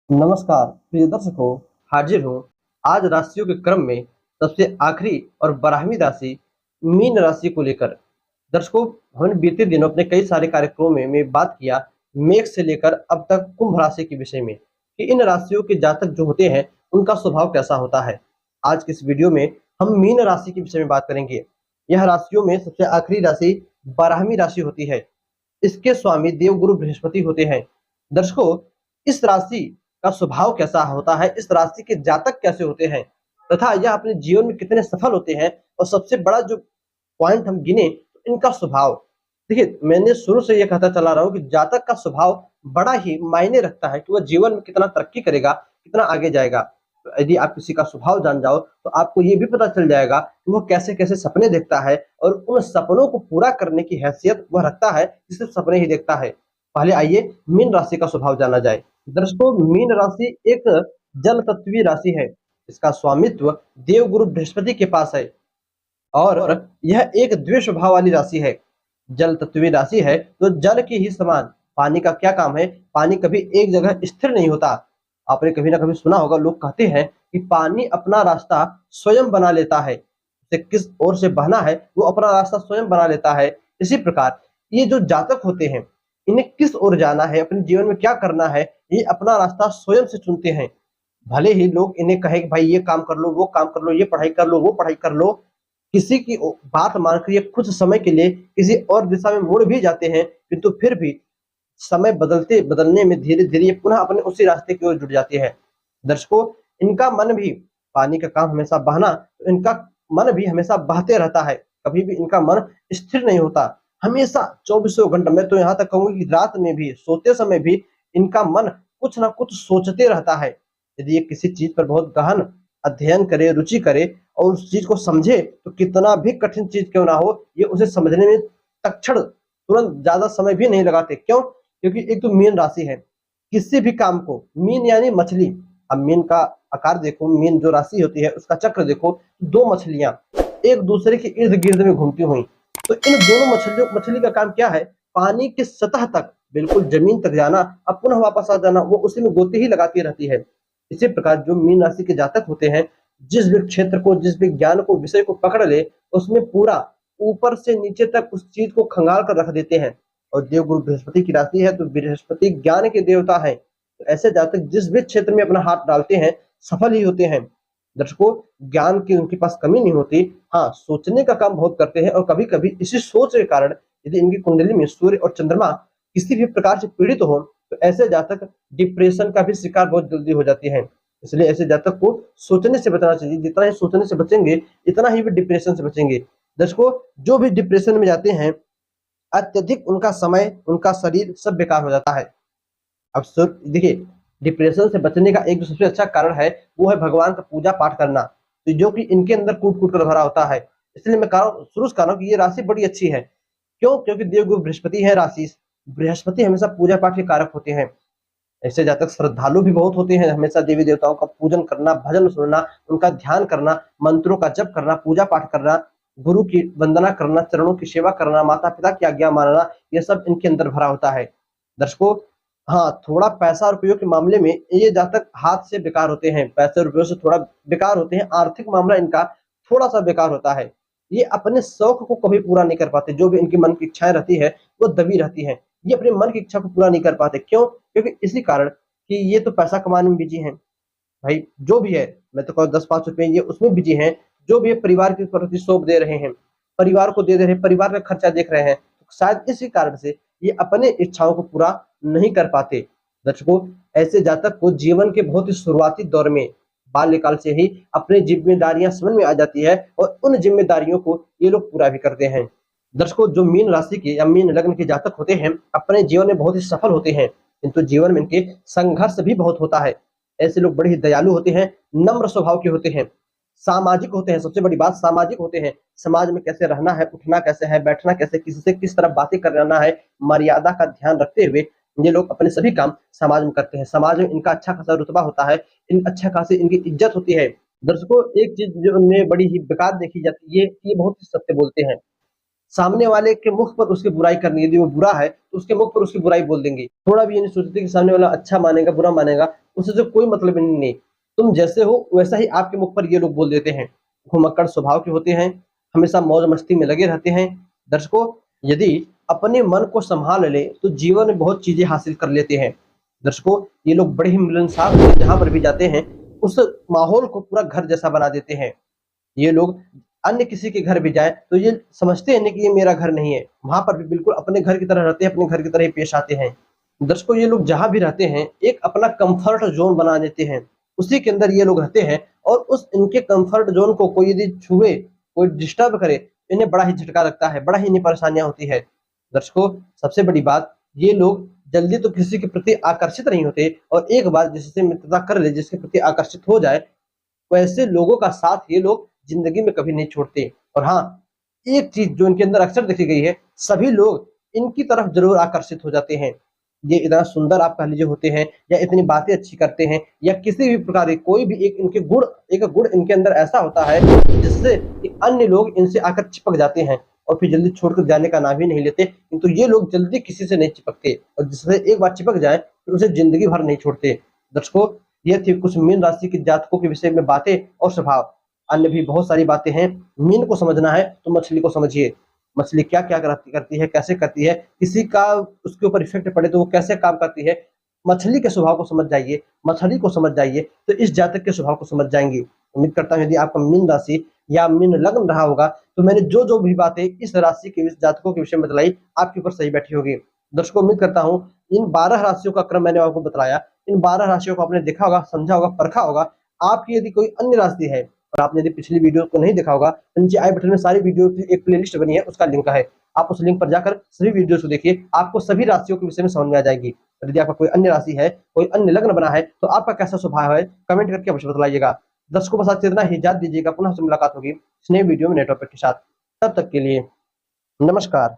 नमस्कार प्रिय दर्शकों, हाजिर हूँ आज राशियों के क्रम में सबसे आखिरी और 12वीं राशि मीन राशि को लेकर। दर्शकों, हमने बीते दिनों अपने कई सारे कार्यक्रमों में बात किया मेष से लेकर अब तक कुंभ राशि के विषय में कि इन राशियों के जातक जो होते हैं उनका स्वभाव कैसा होता है। आज के इस वीडियो में हम मीन राशि के विषय में बात करेंगे। यह राशियों में सबसे आखिरी राशि 12वीं राशि होती है। इसके स्वामी देवगुरु बृहस्पति होते हैं। दर्शकों, इस राशि का स्वभाव कैसा होता है, इस राशि के जातक कैसे होते हैं तथा यह अपने जीवन में कितने सफल होते हैं, और सबसे बड़ा जो पॉइंट हम गिने तो इनका स्वभाव। देखिए, मैंने शुरू से ये कहता चला रहा हूँ कि जातक का स्वभाव बड़ा ही मायने रखता है कि वह जीवन में कितना तरक्की करेगा, कितना आगे जाएगा। तो यदि आप किसी का स्वभाव जान जाओ तो आपको ये भी पता चल जाएगा कि वो कैसे कैसे सपने देखता है और उन सपनों को पूरा करने की हैसियत वह रखता है कि सिर्फ सपने ही देखता है। पहले आइए मीन राशि का स्वभाव जाना जाए। दर्शकों, मीन राशि एक जल तत्वीय राशि है। इसका स्वामित्व देवगुरु बृहस्पति के पास है और यह एक द्वेष भाव वाली राशि है। जल तत्वीय राशि है तो जल के ही समान पानी का क्या काम है। पानी कभी एक जगह स्थिर नहीं होता। आपने कभी ना कभी सुना होगा, लोग कहते हैं कि पानी अपना रास्ता स्वयं बना लेता है, उसे किस ओर से बहना है वो अपना रास्ता स्वयं बना लेता है। इसी प्रकार ये जो जातक होते हैं, इन्हें किस ओर जाना है, अपने जीवन में क्या करना है, ये अपना रास्ता स्वयं से चुनते हैं। भले ही लोग इन्हें कहे कि भाई ये काम कर लो, वो काम कर लो, ये पढ़ाई कर लो, वो पढ़ाई कर लो, किसी की बात मानकर ये कुछ समय के लिए किसी और दिशा में मुड़ भी जाते हैं, किंतु फिर भी समय बदलते बदलने में धीरे धीरे ये पुनः अपने उसी रास्ते की ओर जुड़ जाते हैं। दर्शकों, इनका मन भी पानी का काम हमेशा बहना, तो इनका मन भी हमेशा बहते रहता है। कभी भी इनका मन स्थिर नहीं होता। हमेशा चौबीसों घंटे, मैं तो यहाँ तक कहूंगी कि रात में भी, सोते समय भी इनका मन कुछ ना कुछ सोचते रहता है। यदि ये किसी चीज पर बहुत गहन अध्ययन करे, रुचि करे और उस चीज को समझे, तो कितना भी कठिन चीज क्यों ना हो, ये उसे समझने में तत्क्षण तुरंत ज्यादा समय भी नहीं लगाते। क्यों? क्योंकि एक तो मीन राशि है। किसी भी काम को, मीन यानी मछली, अब मीन का आकार देखो, मीन जो राशि होती है उसका चक्र देखो, दो मछलियां एक दूसरे के इर्द गिर्द में घूमती हुई। तो इन दोनों मछली का काम क्या है? पानी की सतह तक, बिल्कुल जमीन तक जाना, अब पुनः वापस आ जाना, वो उसी में गोते ही लगाती रहती है। इसी प्रकार जो मीन राशि के जातक होते हैं, जिस भी क्षेत्र को, जिस भी ज्ञान को, विषय को पकड़ ले, उसमें पूरा ऊपर से नीचे तक उस चीज को खंगाल कर रख देते हैं। और देवगुरु बृहस्पति की राशि है तो बृहस्पति ज्ञान के देवता है, तो ऐसे जातक जिस भी क्षेत्र में अपना हाथ डालते हैं सफल ही होते हैं। दर्शकों, ज्ञान की उनके पास कमी नहीं होती। हाँ, सोचने का काम बहुत करते हैं, और कभी कभी इसी सोच के कारण यदि इनकी कुंडली में सूर्य और चंद्रमा किसी भी प्रकार से पीड़ित हो, तो ऐसे जातक डिप्रेशन का भी शिकार बहुत जल्दी हो जाती है। इसलिए ऐसे जातक को सोचने से बचना चाहिए। जितना ही सोचने से बचेंगे, इतना ही वे डिप्रेशन से बचेंगे। दर्शकों, जो भी डिप्रेशन में जाते हैं, अत्यधिक उनका समय, उनका शरीर सब बेकार हो जाता है। अब देखिए, डिप्रेशन से बचने का एक जो सबसे अच्छा कारण है वो है भगवान का पूजा पाठ करना, तो जो कि इनके अंदर कूट कूट कर भरा होता है। इसलिए मैं शुरू से कह रहा हूँ कि ये राशि बड़ी अच्छी है। क्यों? क्योंकि देवगुरु बृहस्पति है राशि। बृहस्पति हमेशा पूजा पाठ के कारक होते हैं। ऐसे जातक श्रद्धालु भी बहुत होते हैं, हमेशा देवी देवताओं का पूजन करना, भजन सुनना, उनका ध्यान करना, मंत्रों का जप करना, पूजा पाठ करना, गुरु की वंदना करना, चरणों की सेवा करना, माता पिता की आज्ञा मानना, ये सब इनके अंदर भरा होता है। दर्शकों, हाँ, थोड़ा पैसा रुपयों के मामले में ये जातक हाथ से बेकार होते हैं, पैसे रुपयों से थोड़ा बेकार होते हैं। आर्थिक मामला इनका थोड़ा सा बेकार होता है। ये अपने शौक को कभी पूरा नहीं कर पाते। जो भी इनकी मन की इच्छाएं रहती है वो दबी रहती है। ये अपने मन की इच्छा को पूरा नहीं कर पाते। क्यों? क्योंकि इसी कारण कि ये तो पैसा कमाने में बिजी हैं। भाई जो भी है, मैं तो कहूँ 10-5 रुपए ये उसमें बिजी हैं। जो भी है परिवार के प्रति सौंप दे रहे हैं, परिवार को दे रहे हैं, परिवार का खर्चा देख रहे हैं। तो शायद इसी कारण से ये अपने इच्छाओं को पूरा नहीं कर पाते। दर्शकों, ऐसे जातक को जीवन के बहुत ही शुरुआती दौर में, बाल्यकाल से ही अपनी जिम्मेदारियां समझ में आ जाती है और उन जिम्मेदारियों को ये लोग पूरा भी करते हैं। दर्शकों, जो मीन राशि के या मीन लग्न के जातक होते हैं अपने जीवन में बहुत ही सफल होते हैं, किंतु जीवन में इनके संघर्ष भी बहुत होता है। ऐसे लोग बड़े ही दयालु होते हैं, नम्र स्वभाव के होते हैं, सामाजिक होते हैं। सबसे बड़ी बात, सामाजिक होते हैं। समाज में कैसे रहना है, उठना कैसे है, बैठना कैसे, किसी से किस तरह बातें करना है, मर्यादा का ध्यान रखते हुए ये लोग अपने सभी काम समाज में करते हैं। समाज में इनका अच्छा खासा रुतबा होता है, इन अच्छा खासी इनकी इज्जत होती है। दर्शकों, एक चीज जो उनमें बड़ी ही बेकार देखी जाती है, ये बहुत ही सत्य बोलते हैं। सामने वाले के मुख पर उसकी बुराई करनी, यदि वो बुरा है तो उसके मुख पर उसकी बुराई बोल देंगे। थोड़ा भी ये नहीं सोचते कि सामने वाला अच्छा मानेगा बुरा मानेगा। उससे जो कोई मतलब ही नहीं। तुम जैसे हो वैसा ही आपके मुख पर ये लोग बोल देते हैं। घुमक्कड़ स्वभाव के होते हैं, हमेशा मौज मस्ती में लगे रहते हैं। दर्शकों, यदि अपने मन को संभाल ले तो जीवन में बहुत चीजें हासिल कर लेते हैं। दर्शकों, ये लोग बड़े ही मिलनसार होते हैं, जहां पर भी जाते हैं उस माहौल को पूरा घर जैसा बना देते हैं। ये लोग अन्य किसी के घर भी जाए तो ये समझते हैं नहीं कि ये मेरा घर नहीं है, वहां पर भी बिल्कुल अपने घर की तरह रहते हैं, अपने घर की तरह ही पेश आते हैं। दर्शकों, ये लोग जहां भी रहते हैं एक अपना कंफर्ट जोन बना देते हैं, उसी के अंदर ये लोग रहते हैं। और उस इनके कंफर्ट जोन को कोई यदि छुए, कोई डिस्टर्ब करे, इन्हें बड़ा ही झटका लगता है, बड़ा ही इन्हें परेशानियां होती है। दर्शकों, सबसे बड़ी बात, ये लोग जल्दी तो किसी के प्रति आकर्षित नहीं होते, और एक बार जिससे मित्रता कर ले, जिसके प्रति आकर्षित हो जाए, वैसे लोगों का साथ ये लोग जिंदगी में कभी नहीं छोड़ते। और हाँ, एक चीज जो इनके अंदर अक्सर देखी गई है, सभी लोग इनकी तरफ जरूर आकर्षित हो जाते हैं। ये इतना सुंदर आप कह लीजिए होते हैं, या इतनी बातें अच्छी करते हैं, या किसी भी प्रकार की कोई भी एक गुण इनके अंदर ऐसा होता है जिससे अन्य लोग इनसे आकर चिपक जाते हैं और फिर जल्दी छोड़कर जाने का नाम ही नहीं लेते। किंतु ये लोग जल्दी किसी से नहीं चिपकते, और जिससे एक बार चिपक जाए तो उसे जिंदगी भर नहीं छोड़ते। दर्शकों, ये थी कुछ मीन राशि के जातकों के विषय में बातें और स्वभाव। अन्य भी बहुत सारी बातें हैं। मीन को समझना है तो मछली को समझिए। मछली क्या क्या करती है, कैसे करती है, किसी का उसके ऊपर इफेक्ट पड़े तो वो कैसे काम करती है, मछली के स्वभाव को समझ जाइए, मछली को समझ जाइए तो इस जातक के स्वभाव को समझ जाएंगे। उम्मीद करता हूँ यदि आपका मीन राशि या मीन लग्न रहा होगा तो मैंने जो जो भी बातें इस राशि के इस जातकों के विषय में बतलाई आपके ऊपर सही बैठी होगी। दर्शकों, उम्मीद करता हूँ इन 12 राशियों का क्रम मैंने आपको बताया, इन 12 राशियों को आपने देखा होगा, समझा होगा, परखा होगा। आपकी यदि कोई अन्य राशि है और आपने यदि पिछली वीडियो को नहीं देखा होगा तो नीचे आई बटन में सारी वीडियो की एक प्लेलिस्ट बनी है, उसका लिंक है। आप उस लिंक पर जाकर सभी वीडियोस को देखिए, आपको सभी राशियों के विषय में समझ में आ जाएगी। यदि आपका कोई अन्य राशि है, कोई अन्य लग्न बना है तो आपका कैसा स्वभाव है, कमेंट करके अवश्य बताइएगा। दर्शकों, बस आज इतना ही, इजाजत दीजिएगा, पुनः से मुलाकात होगी इस नए वीडियो में नए टॉपिक के साथ। तब तक के लिए नमस्कार।